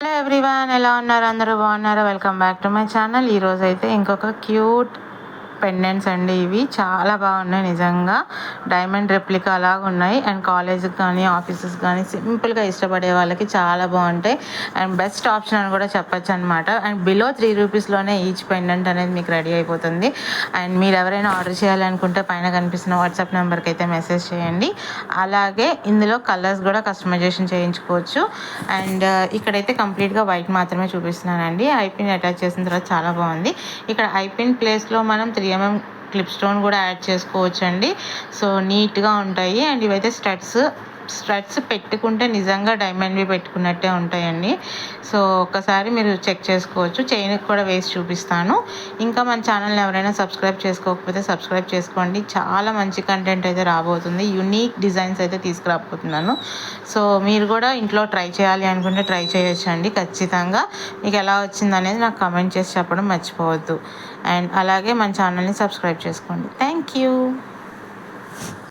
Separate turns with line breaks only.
Hello everyone, ఎలా ఉన్నారు? అందరూ బాగున్నారా? Welcome back to my channel. ఈరోజు అయితే ఇంకొక క్యూట్ పెండెంట్స్ అండి. ఇవి చాలా బాగున్నాయి, నిజంగా డైమండ్ రెప్లికా అలాగా ఉన్నాయి. అండ్ కాలేజ్కి కానీ ఆఫీసెస్ కానీ సింపుల్గా ఇష్టపడే వాళ్ళకి చాలా బాగుంటాయి. అండ్ బెస్ట్ ఆప్షన్ అని కూడా చెప్పచ్చు అనమాట. అండ్ బిలో 3 రూపీస్లోనే ఈచ్ పెండెంట్ అనేది మీకు రెడీ అయిపోతుంది. అండ్ మీరు ఎవరైనా ఆర్డర్ చేయాలనుకుంటే పైన కనిపిస్తున్న వాట్సాప్ నెంబర్కి అయితే మెసేజ్ చేయండి. అలాగే ఇందులో కలర్స్ కూడా కస్టమైజేషన్ చేయించుకోవచ్చు. అండ్ ఇక్కడైతే కంప్లీట్గా వైట్ మాత్రమే చూపిస్తున్నానండి. ఐపిన్ అటాచ్ చేసిన తర్వాత చాలా బాగుంది. ఇక్కడ ఐపిన్ ప్లేస్లో మనం 3mm క్లిప్ స్టోన్ కూడా యాడ్ చేసుకోవచ్చు అండి. సో నీట్గా ఉంటాయి. అండ్ ఇవైతే స్టడ్స్ పెట్టుకుంటే నిజంగా డైమండ్వి పెట్టుకున్నట్టే ఉంటాయండి. సో ఒక్కసారి మీరు చెక్ చేసుకోవచ్చు. చైన్కి కూడా వేసి చూపిస్తాను. ఇంకా మన ఛానల్ని ఎవరైనా సబ్స్క్రైబ్ చేసుకోకపోతే సబ్స్క్రైబ్ చేసుకోండి. చాలా మంచి కంటెంట్ అయితే రాబోతుంది. యూనిక్ డిజైన్స్ అయితే తీసుకురాబోతున్నాను. సో మీరు కూడా ఇంట్లో ట్రై చేయాలి అనుకుంటే ట్రై చేయొచ్చు అండి. ఖచ్చితంగా మీకు ఎలా వచ్చింది అనేది నాకు కామెంట్ చేసి చెప్పడం మర్చిపోవద్దు. అండ్ అలాగే మన ఛానల్ని సబ్స్క్రైబ్ చేసుకోండి. Thank you.